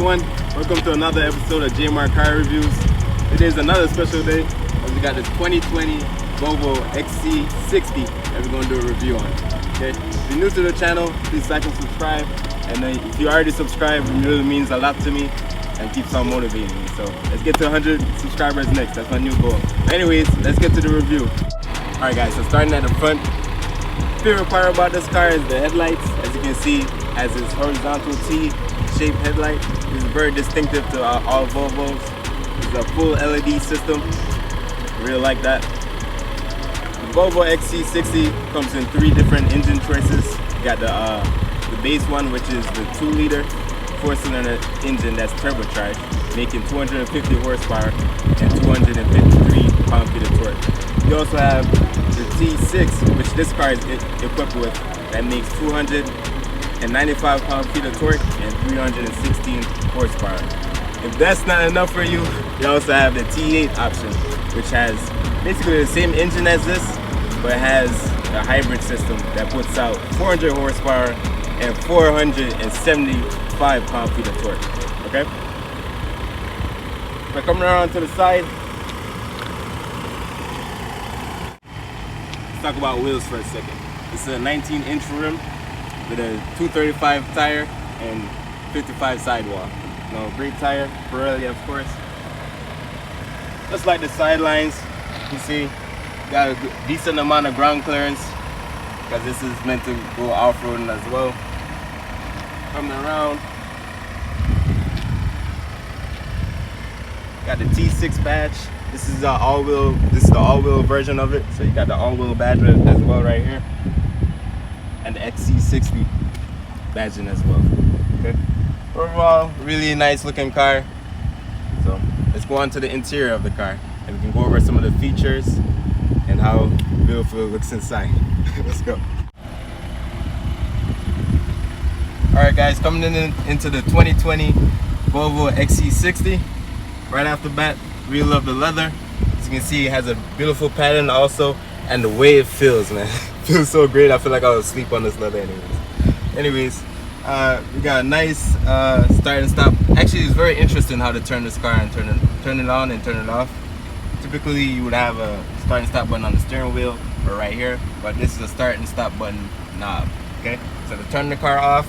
everyone, welcome to another episode of JMR Car Reviews. Today is another special day as we got the 2020 Volvo XC60 that we're going to do a review on. Okay, if you're new to the channel, please like and subscribe, and if you already subscribed, it really means a lot to me and keeps on motivating me. So let's get to 100 subscribers next. That's my new goal. Anyways, let's get to the review. Alright guys, so starting at the front, favorite part about this car is the headlights. As you can see, has this horizontal T-shaped headlight. This is very distinctive to all Volvos. It's a full LED system. Really like that. The Volvo XC60 comes in 3 different engine choices. You got the base one, which is the 2-liter 4-cylinder engine that's turbocharged, making 250 horsepower and 253 pound-feet of torque. You also have the T6, which this car is equipped with, that makes 295 pound-feet of torque and 316 horsepower. If that's not enough for you, you also have the T8 option, which has basically the same engine as this, but it has a hybrid system that puts out 400 horsepower and 475 pound-feet of torque. Okay? So coming around to the side, let's talk about wheels for a second. This is a 19-inch rim with a 235 tire and 55 sidewall. Great tire, Pirelli of course. Just like the sidelines, you see, got a decent amount of ground clearance because this is meant to go off-roading as well. Coming around, got the T6 badge. This is the all-wheel version of it. So you got the all-wheel badge as well right here, and the XC60 badging as well. Okay. Overall, really nice looking car. So let's go on to the interior of the car, and we can go over some of the features and how beautiful it looks inside. Let's go. Alright guys, coming into the 2020 Volvo XC60. Right off the bat, really love the leather. As you can see, it has a beautiful pattern also, and the way it feels, man. It feels so great. I feel like I would sleep on this leather anyways. We got a nice start and stop. Actually, it's very interesting how to turn this car and turn it on and turn it off. Typically, you would have a start and stop button on the steering wheel or right here, but this is a start and stop button knob. Okay, so to turn the car off,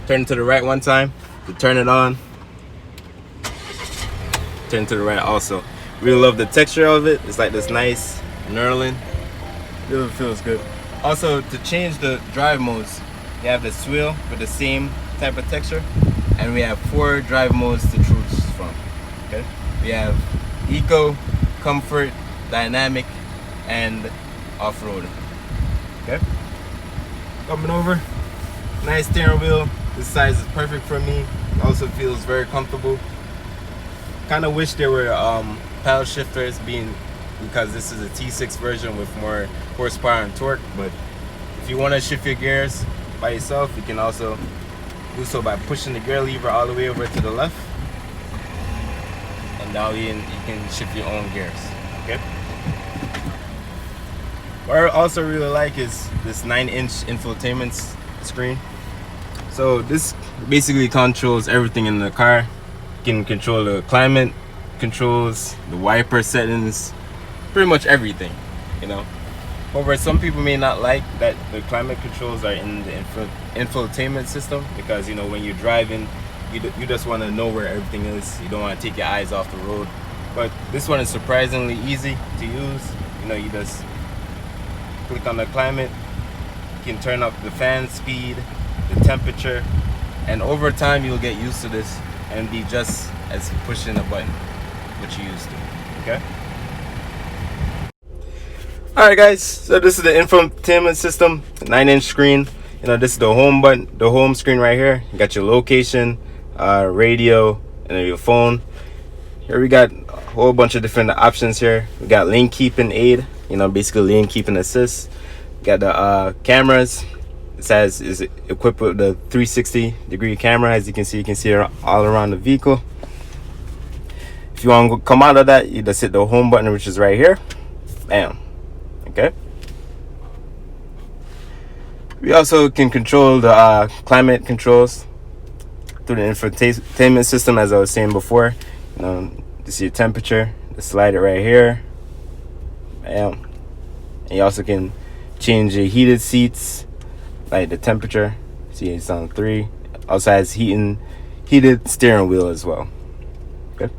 turn it to the right one time. To turn it on, turn to the right also. Really love the texture of it. It's like this nice knurling. Really feels good. Also, to change the drive modes, you have the wheel with the same type of texture, and we have 4 drive modes to choose from. Okay, we have eco, comfort, dynamic, and off-road. Okay, coming over, nice steering wheel. This size is perfect for me. It also feels very comfortable. Kind of wish there were paddle shifters, because this is a T6 version with more horsepower and torque. But if you want to shift your gears by yourself, you can also do so by pushing the gear lever all the way over to the left, and now you can shift your own gears. Okay. What I also really like is this 9-inch infotainment screen. So this basically controls everything in the car. You can control the climate controls, the wiper settings, pretty much everything, you know. However, some people may not like that the climate controls are in the infotainment system, because, you know, when you're driving, you just want to know where everything is. You don't want to take your eyes off the road. But this one is surprisingly easy to use. You know, you just click on the climate. You can turn up the fan speed, the temperature, and over time you'll get used to this and be just as pushing a button, what you used to. Okay. Alright guys, so this is the infotainment system, 9-inch screen. You know, this is the home button, the home screen right here. You got your location, radio, and then your phone. Here we got a whole bunch of different options here. We got lane keeping aid, you know, basically lane keeping assist. We got the cameras. This is equipped with the 360-degree camera. As you can see it all around the vehicle. If you want to come out of that, you just hit the home button, which is right here. Bam. Okay. We also can control the climate controls. through the infotainment system, as I was saying before. You know, to see your temperature, just slide it right here. Bam. And you also can change your heated seats, like the temperature. See, it's on 3. Also has heated steering wheel as well. Okay.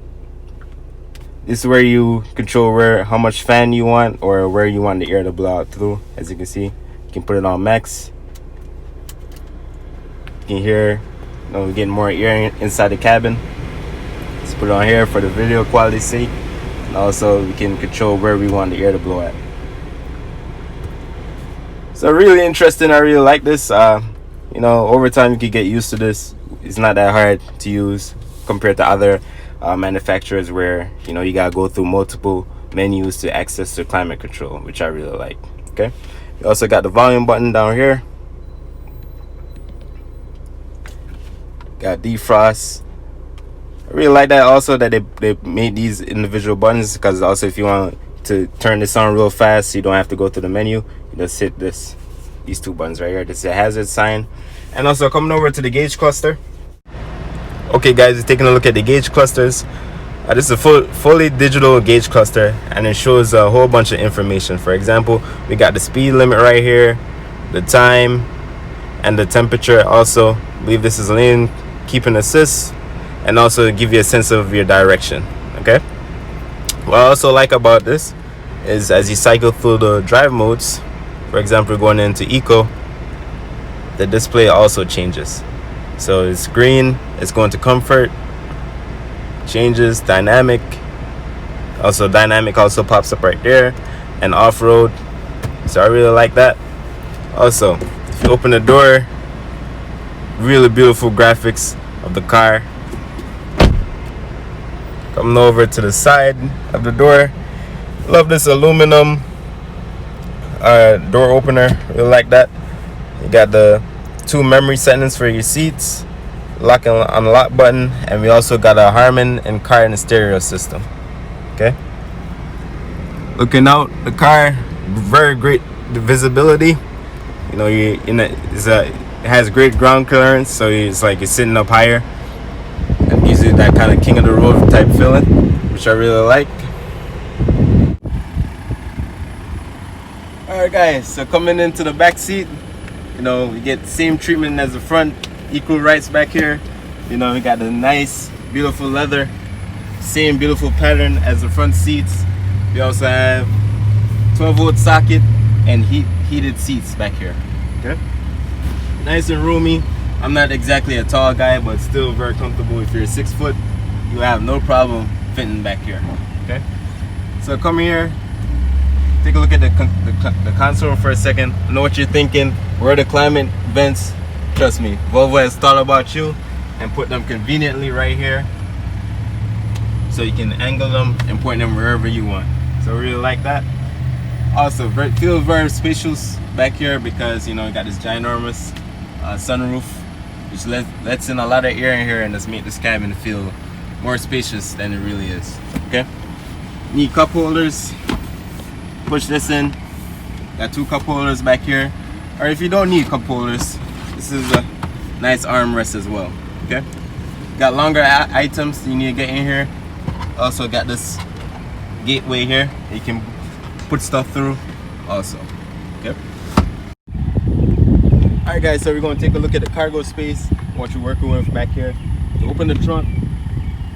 This is where you control how much fan you want, or where you want the air to blow out through. As you can see, you can put it on max. You can hear, you know, we're getting more air inside the cabin. Let's put it on here for the video quality's sake. And also we can control where we want the air to blow at. So really interesting. I really like this. You know, over time you can get used to this. It's not that hard to use compared to other manufacturers where, you know, you gotta go through multiple menus to access the climate control, which I really like. Okay, you also got the volume button down here. Got defrost. I really like that also that they made these individual buttons, because also if you want to turn this on real fast, you don't have to go through the menu. You just hit these 2 buttons right here. This is a hazard sign. And also coming over to the gauge cluster. Okay guys, we're taking a look at the gauge clusters. This is a fully digital gauge cluster, and it shows a whole bunch of information. For example, we got the speed limit right here, the time, and the temperature. Also, I believe this is lane keeping assist, and also give you a sense of your direction. Okay, what I also like about this is as you cycle through the drive modes, for example going into eco, the display also changes. So it's green, it's going to comfort, changes, dynamic. Also dynamic also pops up right there, and off-road. So I really like that. Also, if you open the door, really beautiful graphics of the car. Coming over to the side of the door, love this aluminum door opener. Really like that. You got the 2 memory settings for your seats, lock and unlock button, and we also got a Harman and car and stereo system. Okay, looking out the car, very great visibility. You know, it has great ground clearance, so it's like you're sitting up higher, and gives you that kind of king of the road type feeling, which I really like. Alright guys, so coming into the back seat, you know, we get the same treatment as the front, equal rights back here. You know, we got the nice beautiful leather, same beautiful pattern as the front seats. We also have 12-volt socket and heated seats back here. Okay, nice and roomy. I'm not exactly a tall guy, but still very comfortable. If you're 6 foot, you have no problem fitting back here. Okay, so come here, take a look at the console for a second. I know what you're thinking. Where are the climate vents? Trust me, Volvo has thought about you and put them conveniently right here, so you can angle them and point them wherever you want. So I really like that. Also, feels very spacious back here, because you know you got this ginormous sunroof, which lets in a lot of air in here, and just make this cabin feel more spacious than it really is. Okay, need cup holders. Push this in. Got 2 cup holders back here, or if you don't need cup holders, this is a nice armrest as well. Okay, got longer items you need to get in here. Also got this gateway here you can put stuff through also. Okay, alright guys, so we're going to take a look at the cargo space, what you're working with back here. To open the trunk,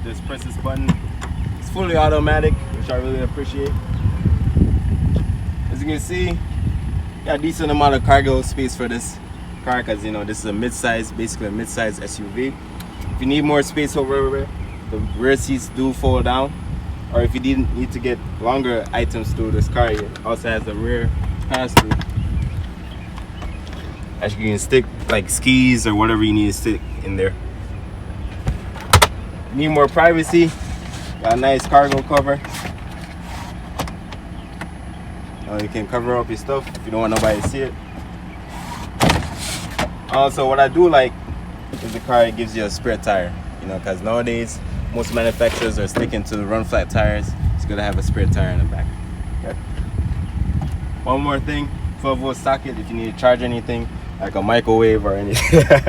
just press this button. It's fully automatic, which I really appreciate. As you can see, got a decent amount of cargo space for this car, because you know this is a mid-size, basically a mid-size SUV. If you need more space over, the rear seats do fold down, or if you need to get longer items through this car, it also has a rear pass-through. As you can stick like skis or whatever you need to stick in there. Need more privacy, got a nice cargo cover. You can cover up your stuff if you don't want nobody to see it. Also, what I do like is the car gives you a spare tire, you know, because nowadays most manufacturers are sticking to the run flat tires. It's good to have a spare tire in the back. Okay. One more thing, 12-volt socket if you need to charge anything. like a microwave or anything. I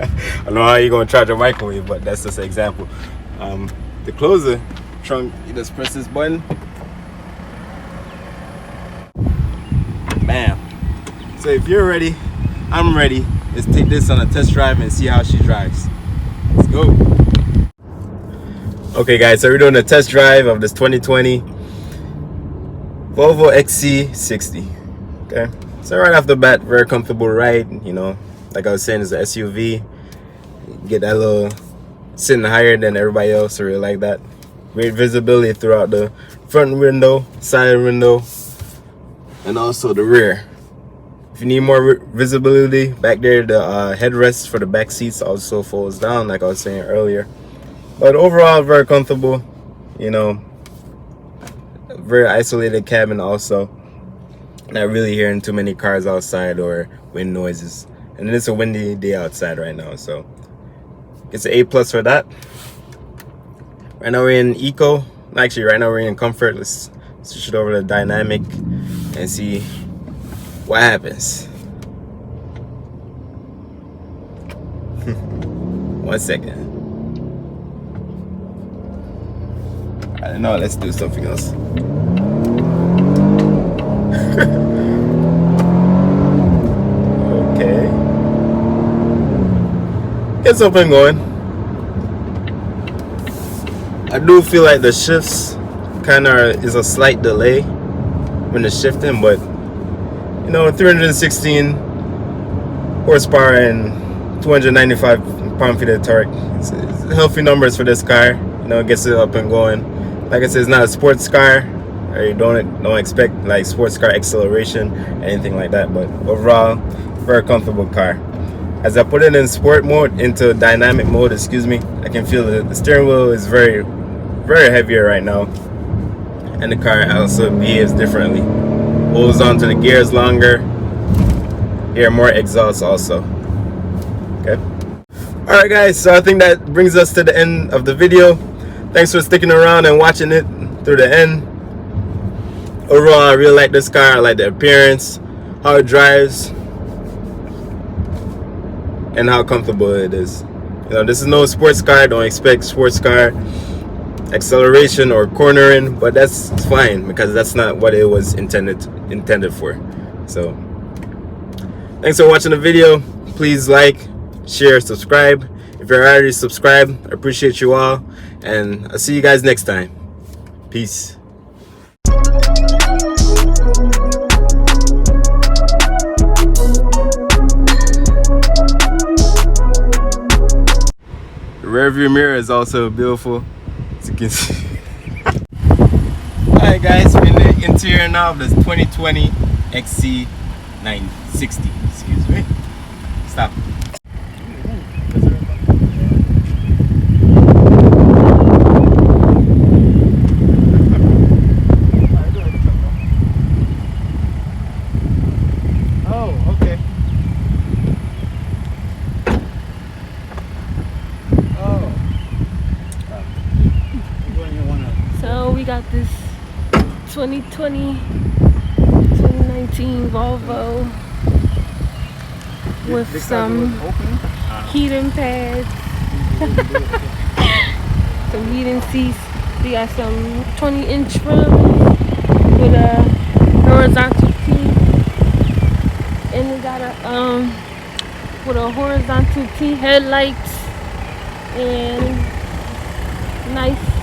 don't know how you're gonna charge a microwave, but that's just an example. To close the trunk, you just press this button. Bam. So if you're ready, I'm ready. Let's take this on a test drive and see how she drives. Let's go. Okay guys, so we're doing a test drive of this 2020 Volvo XC60. Okay, so right off the bat, very comfortable ride. You know, like I was saying, it's an SUV. Get that little sitting higher than everybody else, I really like that. Great visibility throughout the front window, side window, and also the rear. If you need more visibility back there, the headrest for the back seats also folds down, like I was saying earlier. But overall, very comfortable. You know, very isolated cabin also. Not really hearing too many cars outside or wind noises. And it's a windy day outside right now, so it's an A+ for that. Right now we're in Eco. Actually, right now we're in Comfort. Let's switch it over to Dynamic and see what happens. 1 second. I don't know, let's do something else. Okay. Get something going. I do feel like the shifts kind of is a slight delay when it's shifting, but you know, 316 horsepower and 295 pound-feet of torque. It's healthy numbers for this car. You know, it gets it up and going. Like I said, it's not a sports car. You don't expect like sports car acceleration or anything like that. But overall, very comfortable car. As I put it in sport mode, into dynamic mode, excuse me, I can feel the steering wheel is very, very heavier right now, and the car also behaves differently. Holds on to the gears longer. Hear more exhaust also. Okay. All right, guys. So I think that brings us to the end of the video. Thanks for sticking around and watching it through the end. Overall, I really like this car. I like the appearance, how it drives, and how comfortable it is. You know, this is no sports car. Don't expect sports car acceleration or cornering, but that's fine because that's not what it was intended for. So thanks for watching the video. Please like, share, subscribe. If you're already subscribed, I appreciate you all, and I'll see you guys next time. Peace. The rear view mirror is also beautiful, as you can see. Alright guys, we're in the interior now of this 2020 XC60. Excuse me. Stop. So we got this 2019 Volvo with some heating pads, some heating seats. We got some 20-inch rims with a horizontal T, and we got a with a horizontal T headlights and nice